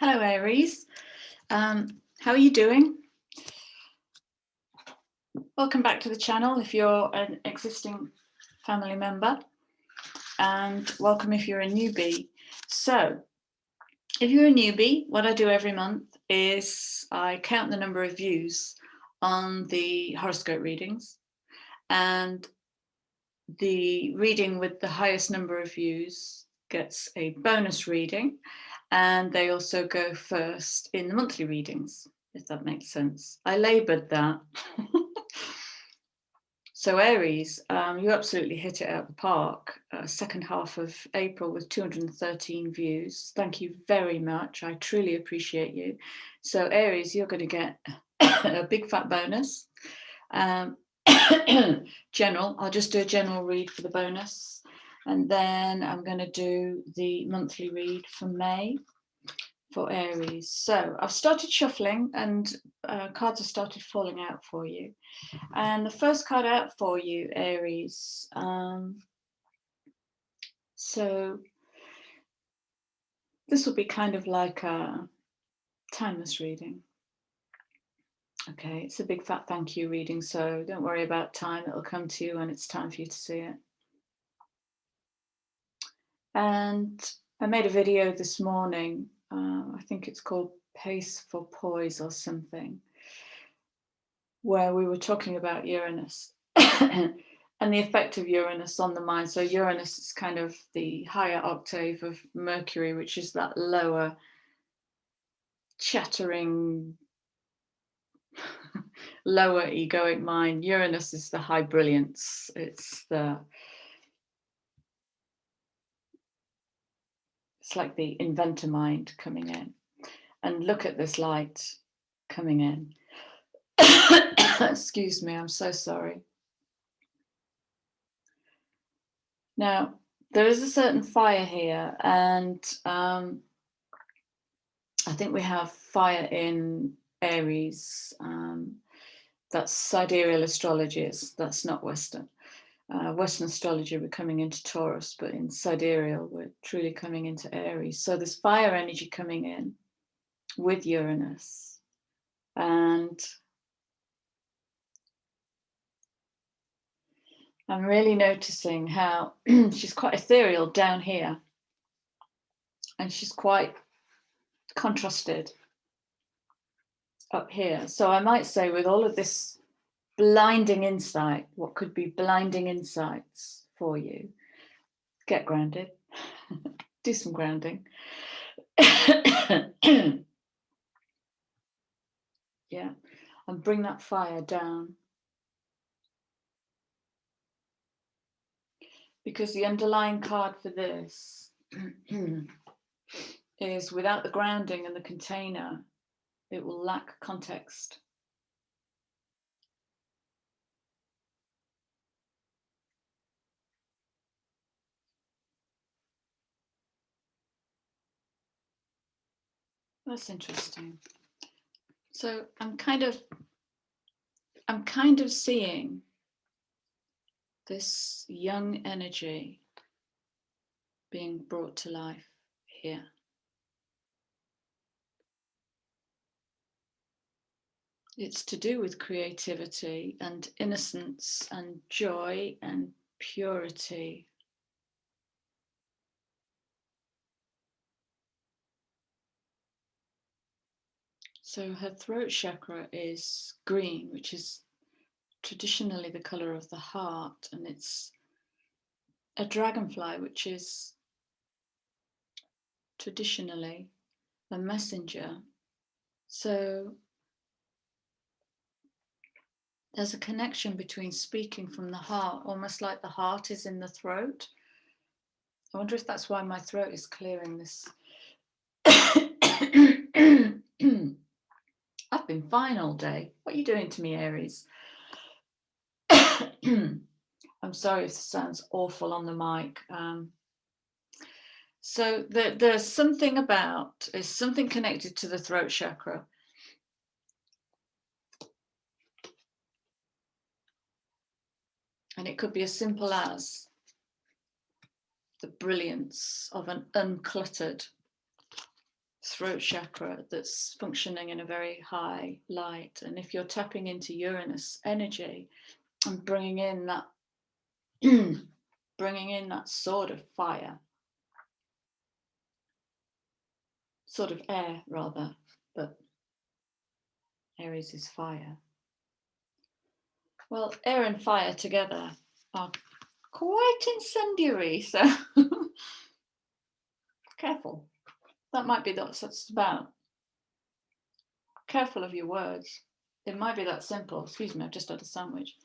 Hello Aries, how are you doing? Welcome back to the channel if you're an existing family member, and welcome if you're a newbie. So if you're a newbie, what I do every month is I count the number of views on the horoscope readings, and the reading with the highest number of views gets a bonus reading, and they also go first in the monthly readings, if that makes sense. I laboured that. So Aries, you absolutely hit it out of the park. Second half of April with 213 views. Thank you very much. I truly appreciate you. So Aries, you're going to get a big fat bonus. General, I'll just do a general read for the bonus, and then I'm going to do the monthly read for May for Aries. So I've started shuffling, and cards have started falling out for you. And the first card out for you, Aries. So this will be kind of like a timeless reading. Okay, it's a big fat thank you reading, so don't worry about time. It'll come to you when it's time for you to see it. And I made a video this morning. I think it's called Pace for Poise or something, where we were talking about Uranus and the effect of Uranus on the mind. So Uranus is kind of the higher octave of Mercury, which is that lower chattering, lower egoic mind. Uranus is the high brilliance. It's like the inventor mind coming in. And look at this light coming in. Excuse me, I'm so sorry. Now, there is a certain fire here, and I think we have fire in Aries. That's sidereal astrology. That's not Western. Western astrology, we're coming into Taurus, but in sidereal, we're truly coming into Aries. So there's fire energy coming in with Uranus. And I'm really noticing how she's quite ethereal down here, and she's quite contrasted up here. So I might say, with all of this blinding insight, what could be blinding insights for you, get grounded, do some grounding. Yeah, and bring that fire down. Because the underlying card for this is, without the grounding and the container, it will lack context. That's interesting. So I'm kind of seeing this young energy being brought to life here. It's to do with creativity and innocence and joy and purity. So her throat chakra is green, which is traditionally the color of the heart, and it's a dragonfly, which is traditionally a messenger. So there's a connection between speaking from the heart, almost like the heart is in the throat. I wonder if that's why my throat is clearing this. I've been fine all day. What are you doing to me, Aries? I'm sorry if this sounds awful on the mic. So there's something about, is something connected to the throat chakra. And it could be as simple as the brilliance of an uncluttered throat chakra that's functioning in a very high light. And if you're tapping into Uranus energy and bringing in that sort of fire, sort of air rather, but Aries is fire. Well, air and fire together are quite incendiary, so careful. That might be what it's about. Careful of your words. It might be that simple. Excuse me, I've just had a sandwich.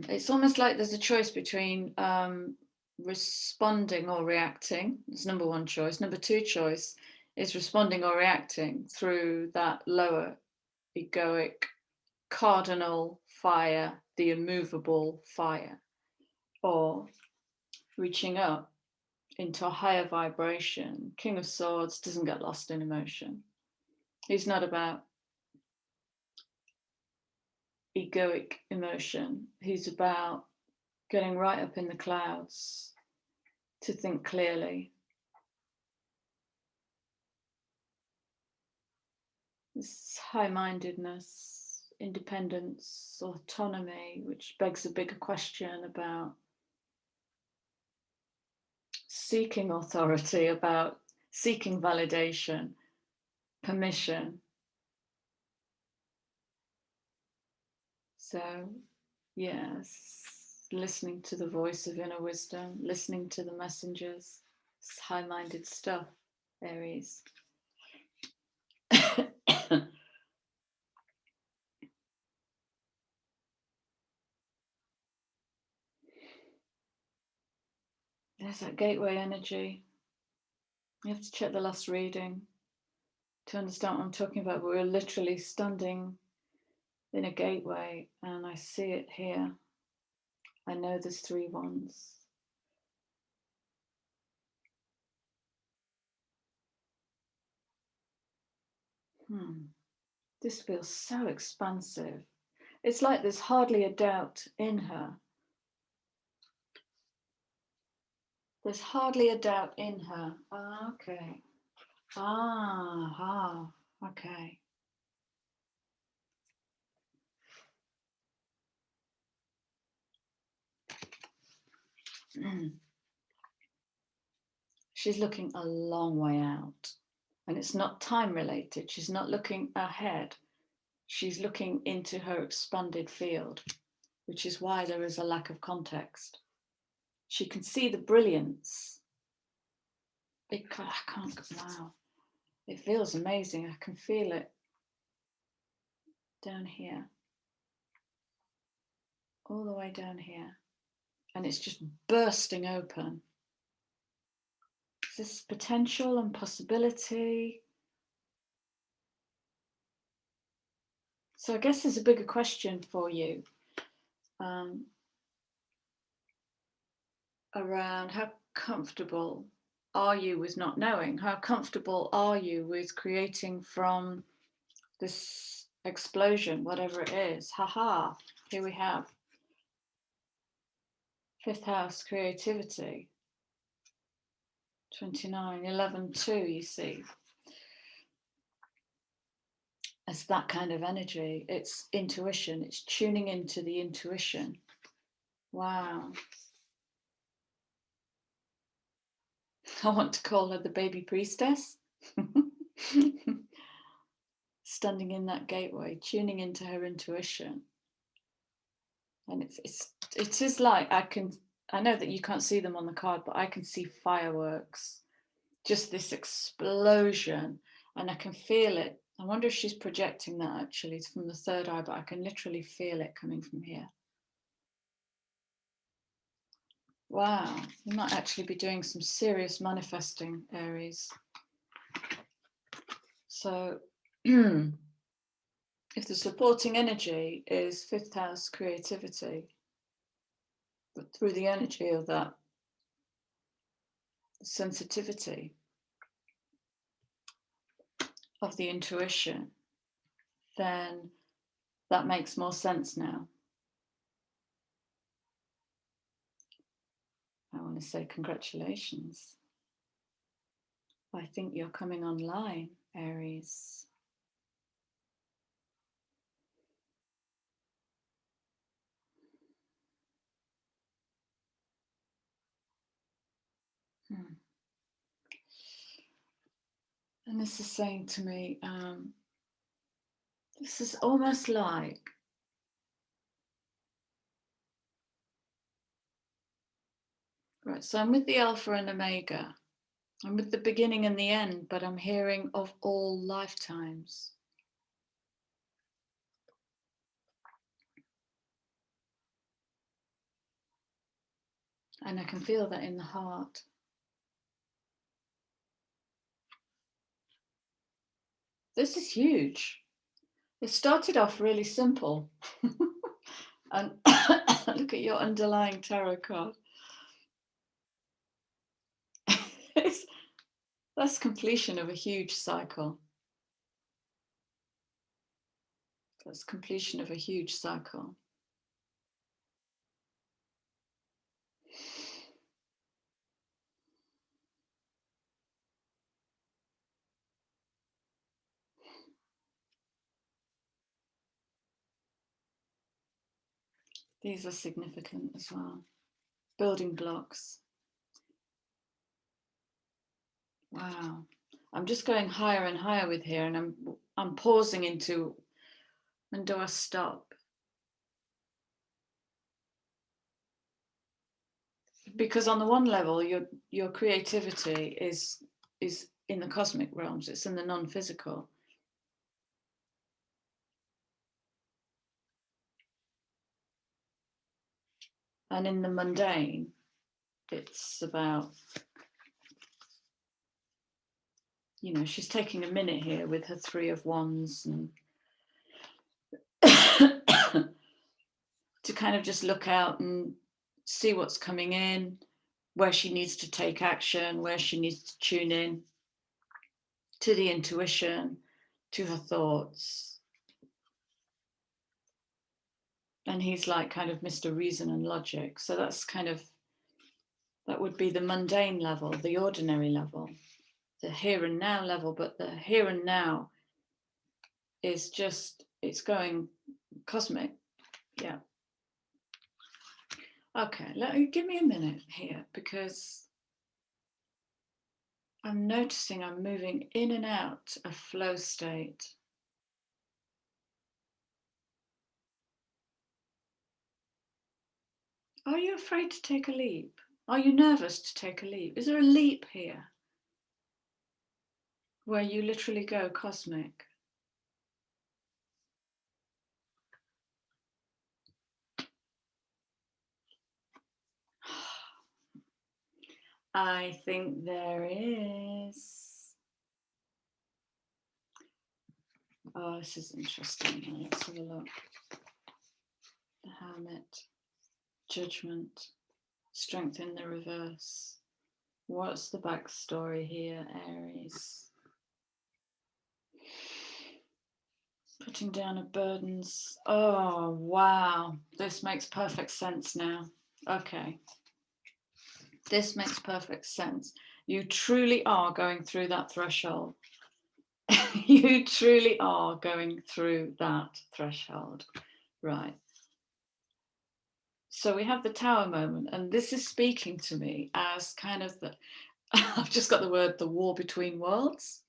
It's almost like there's a choice between responding or reacting. It's number one choice. Number two choice is responding or reacting through that lower egoic cardinal fire, the immovable fire, or reaching up into a higher vibration. King of Swords doesn't get lost in emotion. He's not about egoic emotion. He's about getting right up in the clouds to think clearly. This high-mindedness, independence, autonomy, which begs a bigger question about seeking authority, about seeking validation, permission. So, yes, listening to the voice of inner wisdom, listening to the messengers, it's high-minded stuff, Aries. There's that gateway energy. You have to check the last reading to understand what I'm talking about. But we're literally standing in a gateway, and I see it here. I know there's 3 ones. This feels so expansive. It's like there's hardly a doubt in her. There's hardly a doubt in her. Okay. Okay. She's looking a long way out, and it's not time related. She's not looking ahead. She's looking into her expanded field, which is why there is a lack of context. She can see the brilliance. Wow. It feels amazing. I can feel it down here, all the way down here. And it's just bursting open. Is this potential and possibility? So I guess there's a bigger question for you around how comfortable are you with not knowing? How comfortable are you with creating from this explosion, whatever it is? Haha, here we have 5th house, creativity. 29, 11, 2, you see. It's that kind of energy. It's intuition. It's tuning into the intuition. Wow. I want to call her the baby priestess. Standing in that gateway, tuning into her intuition. And it is like I know that you can't see them on the card, but I can see fireworks. Just this explosion, and I can feel it. I wonder if she's projecting that actually. It's from the 3rd eye, but I can literally feel it coming from here. Wow, you might actually be doing some serious manifesting, Aries. So if the supporting energy is 5th house creativity, but through the energy of that sensitivity of the intuition, then that makes more sense now. want to say congratulations. I think you're coming online, Aries. And this is saying to me, this is almost like right, so I'm with the Alpha and Omega. I'm with the beginning and the end, but I'm hearing of all lifetimes. And I can feel that in the heart. This is huge. It started off really simple. And look at your underlying tarot card. That's completion of a huge cycle. That's completion of a huge cycle. These are significant as well. Building blocks. Wow. I'm just going higher and higher with here, and I'm pausing into, when do I stop? Because on the one level, your creativity is in the cosmic realms, it's in the non-physical. And in the mundane, it's about, you know, she's taking a minute here with her 3 of Wands and to kind of just look out and see what's coming in, where she needs to take action, where she needs to tune in to the intuition, to her thoughts. And he's like kind of Mr. Reason and Logic. So that's kind of, that would be the mundane level, the ordinary level, the here and now level. But the here and now is just, it's going cosmic. Yeah. Okay, give me a minute here, because I'm noticing I'm moving in and out of flow state. Are you afraid to take a leap? Are you nervous to take a leap? Is there a leap here where you literally go cosmic? I think there is. Oh, this is interesting. Let's have a look. The Hermit, Judgment, Strength in the reverse. What's the backstory here, Aries? Putting down of burdens. Oh, wow. This makes perfect sense now. Okay. This makes perfect sense. You truly are going through that threshold. You truly are going through that threshold. Right. So we have the Tower moment, and this is speaking to me as kind of the, I've just got the word, the war between worlds.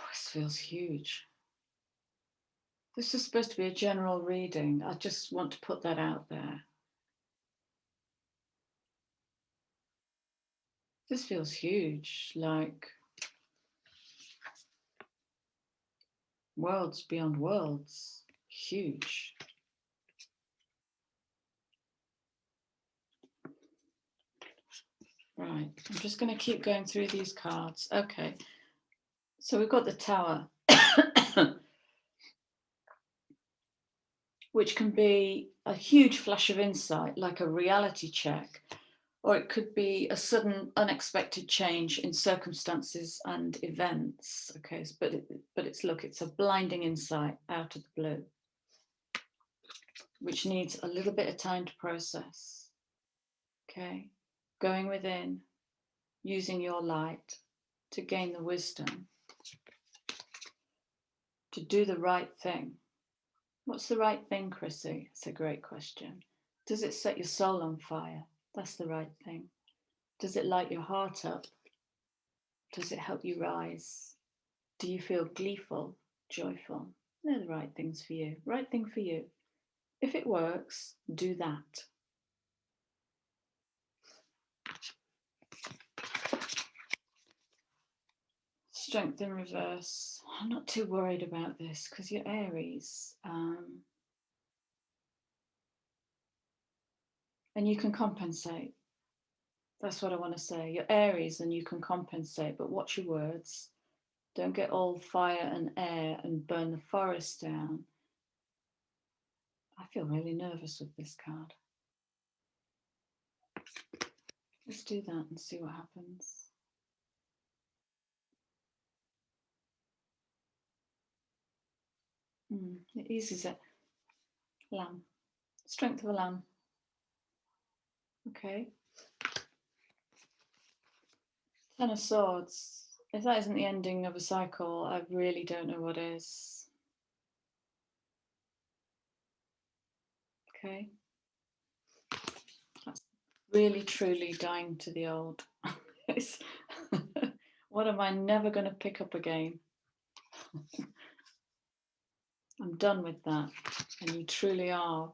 This feels huge. This is supposed to be a general reading. I just want to put that out there. This feels huge, like worlds beyond worlds. Huge. Right, I'm just going to keep going through these cards. Okay, so we've got the Tower. which can be a huge flash of insight, like a reality check, or it could be a sudden unexpected change in circumstances and events. Okay, but it's a blinding insight out of the blue, which needs a little bit of time to process. Okay, going within, using your light to gain the wisdom to do the right thing. What's the right thing, Chrissy? It's a great question. Does it set your soul on fire? That's the right thing. Does it light your heart up? Does it help you rise? Do you feel gleeful, joyful? They're the right things for you. Right thing for you. If it works, do that. Strength in reverse. I'm not too worried about this because you're Aries. And you can compensate. That's what I want to say. You're Aries and you can compensate, but watch your words. Don't get all fire and air and burn the forest down. I feel really nervous with this card. Let's do that and see what happens. It eases it. Lamb. Strength of a lamb. Okay. Ten of Swords. If that isn't the ending of a cycle, I really don't know what is. Okay. That's really, truly dying to the old. What am I never going to pick up again? I'm done with that. And you truly are.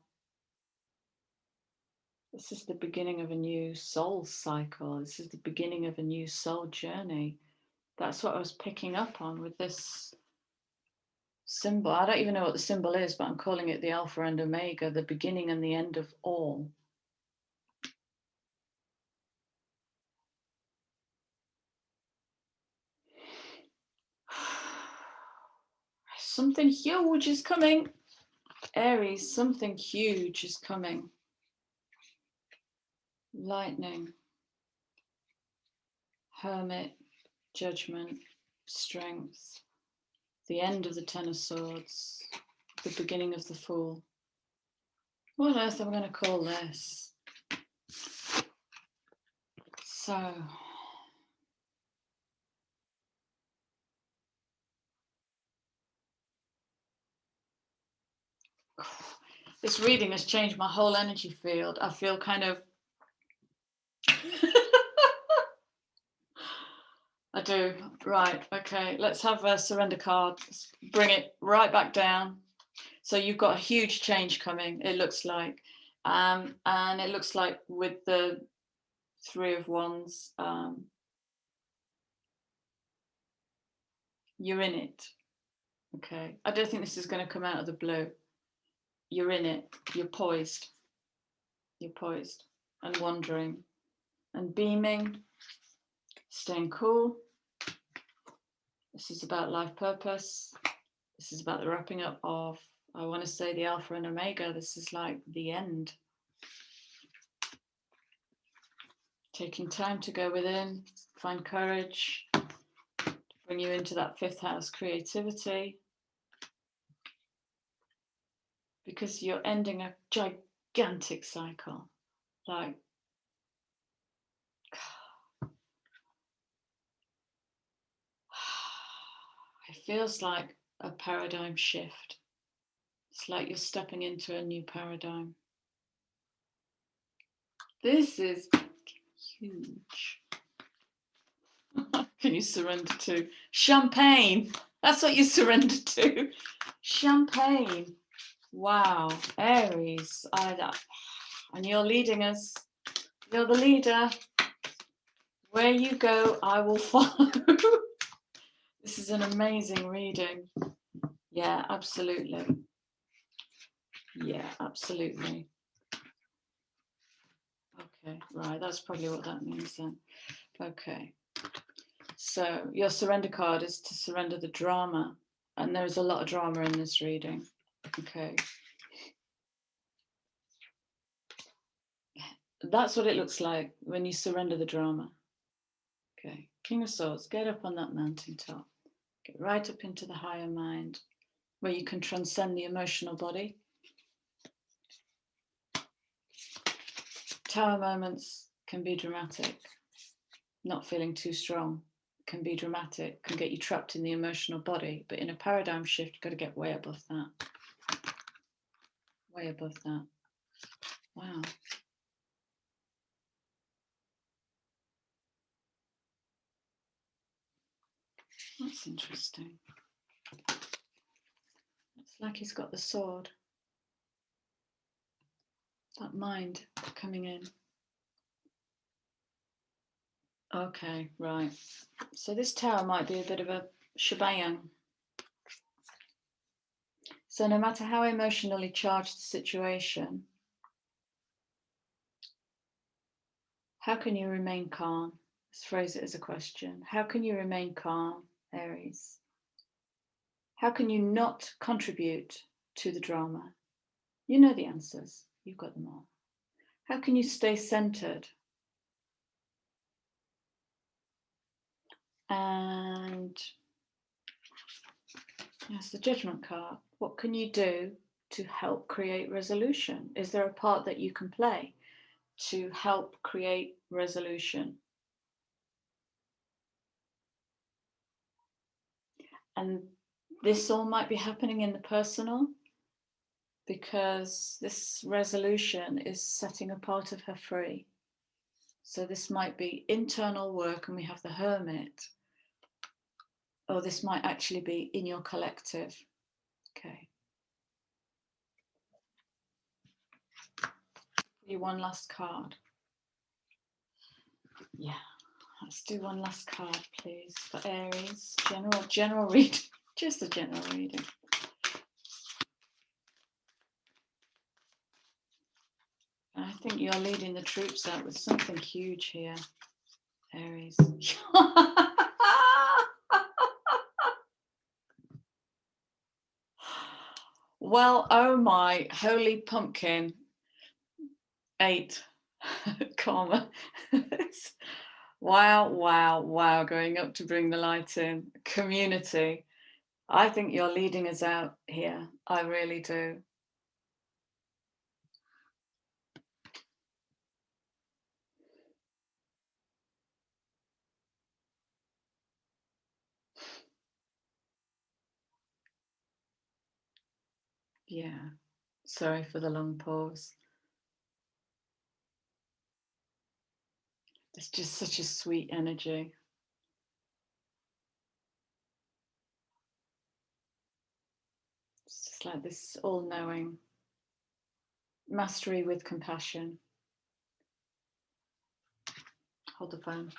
This is the beginning of a new soul cycle. This is the beginning of a new soul journey. That's what I was picking up on with this symbol. I don't even know what the symbol is, but I'm calling it the Alpha and Omega, the beginning and the end of all. Something huge is coming. Aries, something huge is coming. Lightning, Hermit, Judgment, Strength, the end of the Ten of Swords, the beginning of the Fool. What on earth am I going to call this? So, this reading has changed my whole energy field. I feel kind of I do. Right. Okay. Let's have a surrender card. Let's bring it right back down. So you've got a huge change coming, it looks like. And it looks like with the Three of Wands, you're in it. Okay. I don't think this is going to come out of the blue. You're in it. You're poised. You're poised and wandering and beaming, staying cool. This is about life purpose. This is about the wrapping up of, I want to say, the Alpha and Omega. This is like the end. Taking time to go within, find courage, to bring you into that fifth house creativity. Because you're ending a gigantic cycle. Like, it feels like a paradigm shift. It's like you're stepping into a new paradigm. This is huge. Can you surrender to? Champagne. That's what you surrender to. Champagne. Wow. Aries. And you're leading us. You're the leader. Where you go, I will follow. This is an amazing reading. Yeah, absolutely. Yeah, absolutely. Okay, right, that's probably what that means then. Okay, so your surrender card is to surrender the drama, and there's a lot of drama in this reading. Okay, That's what it looks like when you surrender the drama. Okay, King of Swords, get up on that mountaintop. Get right up into the higher mind, where you can transcend the emotional body. Tower moments can be dramatic. Not feeling too strong can be dramatic, can get you trapped in the emotional body. But in a paradigm shift, you've got to get way above that. Way above that. Wow. That's interesting. It's like he's got the sword. That mind coming in. Okay, right. So this tower might be a bit of a shebang. So no matter how emotionally charged the situation, how can you remain calm? Let's phrase it as a question. How can you remain calm, Aries? How can you not contribute to the drama? You know the answers. You've got them all. How can you stay centered? And that's the Judgment card. What can you do to help create resolution? Is there a part that you can play to help create resolution? And this all might be happening in the personal, because this resolution is setting a part of her free. So this might be internal work, and we have the Hermit, or this might actually be in your collective. Okay. You one last card. Yeah, let's do one last card, please, for Aries. General reading, just a general reading. I think you're leading the troops out with something huge here, Aries. Well, oh my holy pumpkin. 8 karma. Wow, going up to bring the light in. Community. I think you're leading us out here. I really do. Yeah, sorry for the long pause. It's just such a sweet energy. It's just like this all-knowing mastery with compassion. Hold the phone.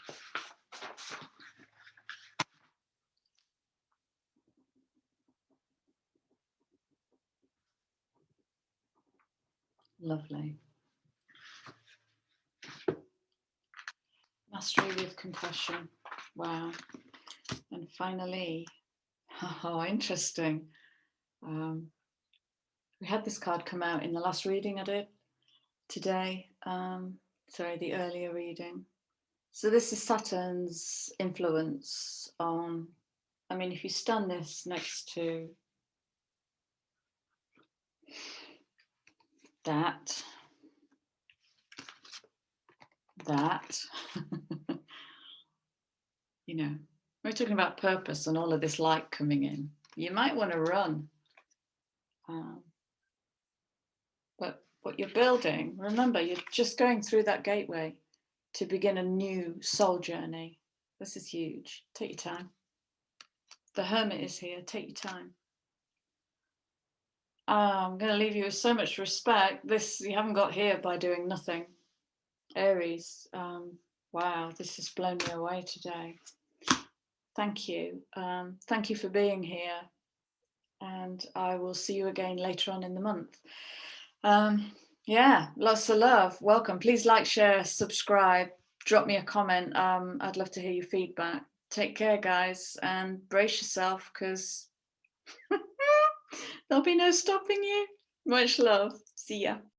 Lovely. Mastery with compassion. Wow. And finally, oh, interesting. We had this card come out in the last reading I did today. Sorry, the earlier reading. So this is Saturn's influence on, I mean, if you stand this next to that, you know, we're talking about purpose and all of this light coming in. You might want to run. But what you're building, remember, you're just going through that gateway to begin a new soul journey. This is huge. Take your time. The Hermit is here. Take your time. I'm going to leave you with so much respect. This you haven't got here by doing nothing. Aries, wow, this has blown me away today. Thank you. Thank you for being here. And I will see you again later on in the month. Yeah, lots of love. Welcome. Please like, share, subscribe, drop me a comment. I'd love to hear your feedback. Take care, guys, and brace yourself, because there'll be no stopping you. Much love. See ya.